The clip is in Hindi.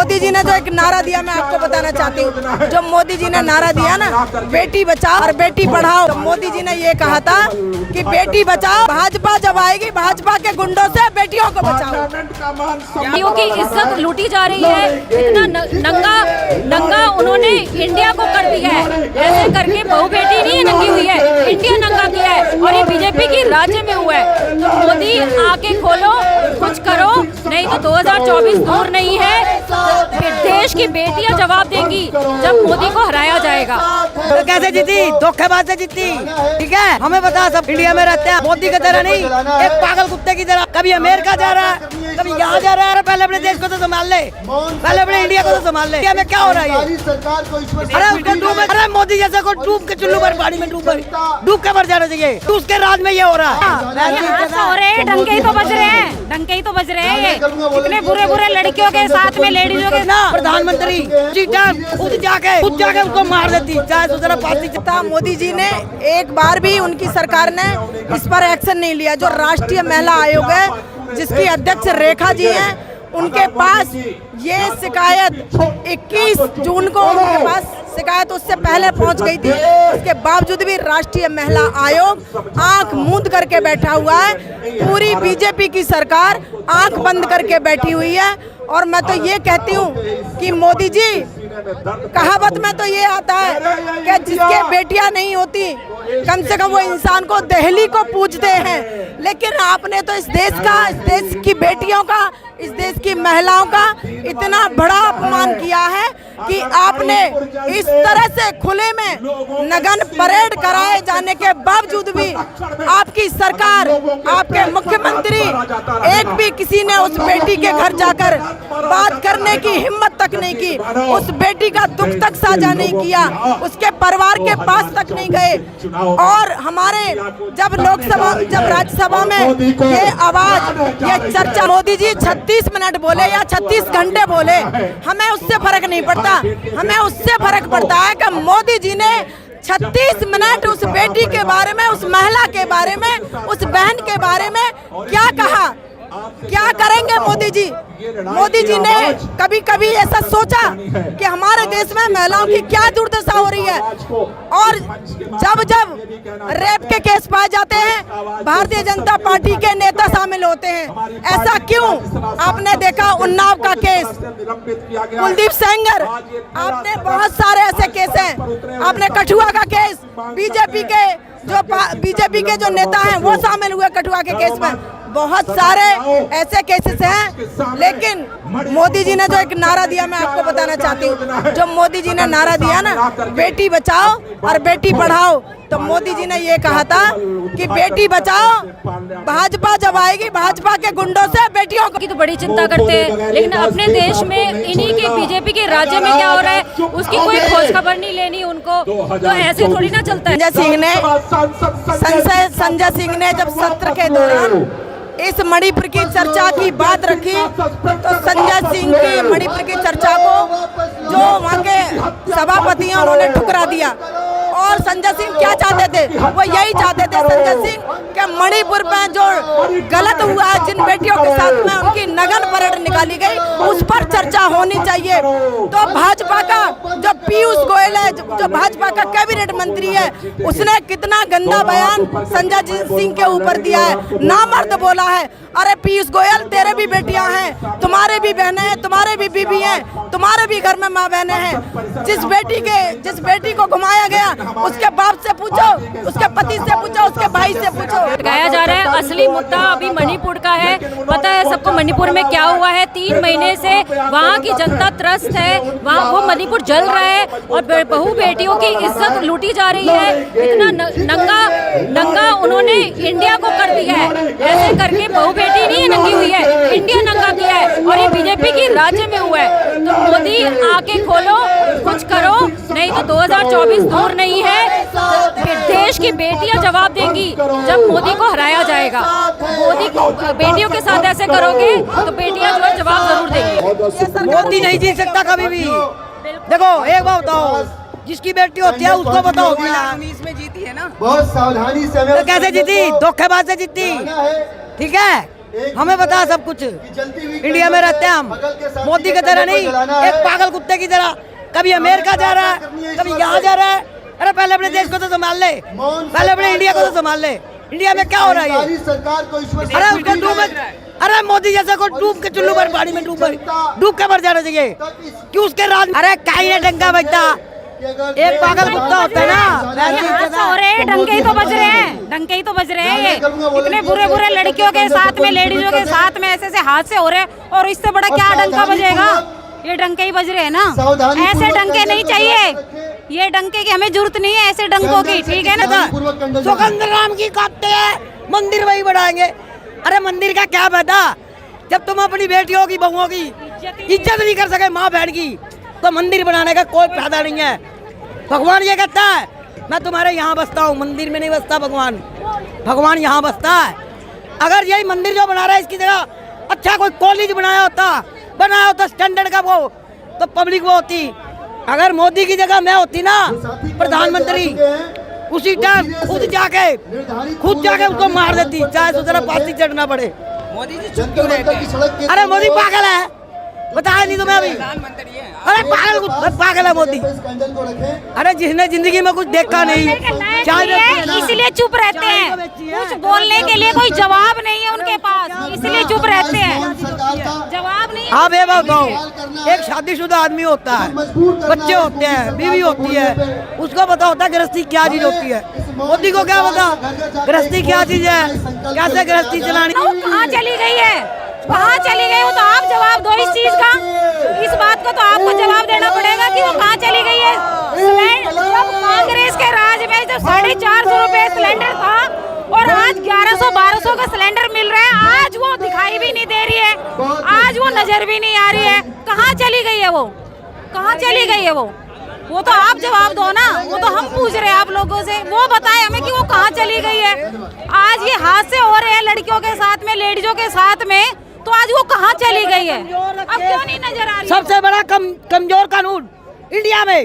मोदी जी ने जो एक नारा दिया, मैं आपको बताना चाहती हूँ। जो मोदी जी ने नारा दिया ना, बेटी बचाओ और बेटी पढ़ाओ, तो मोदी जी ने ये कहा था कि बेटी बचाओ, भाजपा जब आएगी भाजपा के गुंडों से बेटियों को बचाओ। बेटियों की इज्जत लूटी जा रही है, इतना नंगा उन्होंने इंडिया को कर दिया है। ऐसे करके बहू बेटी नहीं नंगी हुई है, इंडिया नंगा किया है और ये बीजेपी की राज्य में हुआ है। तो मोदी आके खोलो, कुछ करो, नहीं तो 2024 दूर नहीं है। देश की बेटियां जवाब देंगी जब मोदी को हराया जाएगा। तो कैसे जीती? धोखेबाज से जीती। ठीक है, हमें पता, सब इंडिया में रहते हैं, मोदी की तरह नहीं, एक पागल कुत्ते की तरह। कभी अमेरिका जा रहा है, कभी यहाँ जा रहा है। पहले अपने देश को तो संभाल ले, पहले अपने इंडिया को तो संभाल ले। इंडिया में क्या हो रहा है? अरे उसको डूब, अरे मोदी जैसे को डूब के चुल्लू पर पानी में डूब के मर जाना चाहिए। तो उसके राज में ये हो रहा है। डंके ही तो बज रहे हैं, डंके ही तो बज रहे हैं। इतने बुरे बुरे लड़कियों के साथ में लेडीजों के ना प्रधानमंत्री खुद जाके उसको मार देती, चाहे दूसरा पार्टी। मोदी जी ने एक बार भी, उनकी सरकार ने इस पर एक्शन नहीं लिया। जो राष्ट्रीय महिला आयोग है, जिसकी अध्यक्ष रेखा जी हैं, उनके पास ये शिकायत 21 जून को उनके पास शिकायत उससे पहले पहुंच गई थी। इसके बावजूद भी राष्ट्रीय महिला आयोग आंख मूंद करके बैठा हुआ है। पूरी बीजेपी की सरकार आंख बंद करके बैठी हुई है। और मैं तो ये कहती हूँ कि मोदी जी, कहावत में तो ये आता है कि जिसके बेटियां नहीं होती, कम से कम वो इंसान को दहली को पूजते हैं। लेकिन आपने तो इस देश की बेटियों का, इस देश की महिलाओं का इतना बड़ा अपमान किया है कि आपने इस तरह से खुले में नगन परेड कराए जाने के बावजूद भी आपकी सरकार, आपके मुख्यमंत्री, एक भी किसी ने उस बेटी के घर जाकर बात करने की हिम्मत तक नहीं की। उस बेटी का दुख तक साझा नहीं किया, उसके परिवार के पास तक नहीं गए। और हमारे जब लोकसभा, जब राज्यसभा में ये आवाज, ये चर्चा, मोदी जी 36 मिनट बोले या 36 घंटे बोले, हमें उससे फर्क नहीं पड़ता। हमें उससे फर्क पड़ता है कि मोदी जी ने 36 मिनट उस बेटी के बारे में, उस महिला के बारे में, उस बहन के बारे में क्या कहा। क्या करेंगे मोदी जी? मोदी जी ने कभी कभी ऐसा सोचा कि हमारे देश में महिलाओं की क्या दुर्दशा हो रही है? और जब जब रेप के केस पाए जाते हैं, भारतीय जनता पार्टी के नेता शामिल होते हैं। ऐसा क्यों? आपने देखा उन्नाव का केस, कुलदीप सेंगर, आपने बहुत सारे ऐसे केस हैं। आपने कठुआ का केस, बीजेपी के जो नेता हैं वो शामिल हुए कठुआ के केस में। बहुत सारे ऐसे केसेस हैं। लेकिन मोदी जी ने जो एक नारा दिया, मैं आपको बताना चाहती हूँ। जो मोदी जी ने नारा दिया ना, बेटी बचाओ और बेटी पढ़ाओ, तो मोदी जी ने ये कहा था कि बेटी बचाओ, भाजपा जब आएगी भाजपा के गुंडों से बेटियों की तो बड़ी चिंता करते हैं। लेकिन अपने देश में इन्हीं के बीजेपी के राज्य में क्या हो रहा है उसकी कोई खोज खबर नहीं लेनी उनको। तो ऐसे थोड़ी ना चलता है। संजय सिंह ने जब सत्र के दौरान इस मणिपुर की चर्चा की बात रखी, तो संजय सिंह की मणिपुर की चर्चा को जो वहाँ के सभापति हैं उन्होंने ठुकरा दिया। और संजय सिंह क्या चाहते थे? वो यही चाहते थे संजय सिंह कि मणिपुर में जो गलत हुआ है, जिन बेटियों के साथ में उनकी नगन परेड निकाली गई, उस पर चर्चा होनी चाहिए। तो भाजपा का जो पीयूष गोयल है, जो भाजपा का कैबिनेट मंत्री है, उसने कितना गंदा बयान संजय सिंह के ऊपर दिया है, नामर्द बोला है। अरे पीयूष गोयल, तेरे भी बेटियां हैं, तुम्हारे भी बहनें हैं, तुम्हारे भी बीबी हैं, तुम्हारे भी घर में माँ बहनें हैं। जिस बेटी को घुमाया गया, उसके बाप से पूछो, उसके पति से पूछो, उसके भाई से पूछो। गाया जा रहा है असली मुद्दा अभी मणिपुर का है। पता है सबको मणिपुर में क्या हुआ है? 3 महीने से वहाँ की जनता त्रस्त है, वहाँ वो मणिपुर जल रहा है और बहू बेटियों की इज्जत लूटी जा रही है। इतना नंगा उन्होंने इंडिया को कर दिया है। ऐसे करके बहू बेटी नहीं नंगी हुई है, इंडिया नंगा किया है और ये बीजेपी की राज्य में हुआ है। तो मोदी आके खोलो, कुछ करो, नहीं तो 2024 दूर नहीं है। देश की बेटियां जवाब देंगी जब मोदी को हराया जाएगा। मोदी बेटियों के साथ ऐसे करोगे तो बेटियां जो है जवाब जरूर देंगी। मोदी नहीं जीत सकता कभी भी। देखो एक बात बताओ, जिसकी बेटी होती है उसको बताओ इसमें जीती है ना, बहुत सावधानी से। तो कैसे जीती? धोखेबाज से जीती। ठीक है, हमें पता सब कुछ। इंडिया में रहते हैं हम, मोदी की तरह नहीं, एक पागल कुत्ते की तरह। कभी अमेरिका जा रहा है, कभी यहाँ जा रहा है। अरे पहले अपने देश को तो संभाल ले, पहले अपने इंडिया को तो संभाल ले। इंडिया में क्या हो रहा है ये? अरे उसको डूब, अरे मोदी जैसे को डूब के चुल्लू पर पानी में डूब के मर जाना चाहिए। क्यों उसके राज, अरे कहीं डंका बजता, एक पागल कुत्ता होता है ना। हो रहे हैं डंके ही तो बज रहे हैं, डंके ही तो बज रहे हैं। ये इतने बुरे बुरे लड़कियों के साथ में, लेडीजों के साथ में ऐसे ऐसे हादसे हो रहे हैं, और इससे बड़ा क्या डंका बजेगा? ये डंके ही बज रहे हैं ना। ऐसे डंके नहीं चाहिए, ये डंके की हमें जरूरत नहीं है, ऐसे डंकों की, ठीक है ना। सुगंध राम की काटते हैं, मंदिर वही बढ़ाएंगे। अरे मंदिर का क्या फायदा जब तुम अपनी बेटियों की, बहुओं की इज्जत नहीं कर सके, माँ बहन की, तो मंदिर बनाने का कोई फायदा नहीं है। भगवान ये कहता है मैं तुम्हारे यहाँ बसता हूँ, मंदिर में नहीं बसता भगवान। भगवान यहाँ बसता है। अगर यही मंदिर जो बना रहा है, इसकी जगह अच्छा कोई कॉलेज बनाया होता स्टैंडर्ड का, वो तो पब्लिक वो होती। अगर मोदी की जगह मैं होती ना प्रधानमंत्री, उसी टाइम खुद जाके उसको मार देती, चाहे तो जरा फांसी चढ़ना पड़े। मोदी जी चुप क्यों रहते हैं? अरे मोदी पागल है, बताया नहीं तुम्हें अभी? अरे पागल है मोदी। अरे जिसने जिंदगी में कुछ देखा नहीं, इसलिए चुप रहते हैं। कुछ बोलने के लिए कोई जवाब नहीं है उनके पास, इसलिए चुप रहते हैं। जवाब नहीं। आप ये बताओ, एक शादीशुदा आदमी होता है, बच्चे होते हैं, बीवी होती है, उसको पता होता है गृहस्थी क्या चीज होती है। मोदी को क्या पता गृहस्थी क्या चीज है, कैसे गृहस्थी चलानी। कहाँ चली गई है, कहाँ चली गई? वो तो आप जवाब दो इस चीज का, इस बात का तो आपको जवाब देना पड़ेगा कि वो कहाँ चली गई है। जब कांग्रेस के राज में जब 450 रुपए सिलेंडर था और आज 1100-1200 का सिलेंडर मिल रहा है, आज वो दिखाई भी नहीं दे रही है, आज वो नजर भी नहीं आ रही है। कहाँ चली गई है वो, कहाँ चली गई है वो तो आप जवाब दो ना। वो तो हम पूछ रहे हैं आप लोगों से, वो बताए हमें कि वो कहाँ चली गई है। आज ये हादसे हो रहे हैं लड़कियों के साथ में, लेडीजों के साथ में, तो आज वो कहाँ चली गई है? अब क्यों नहीं नजर आ रही? सबसे बड़ा कमजोर कानून इंडिया में।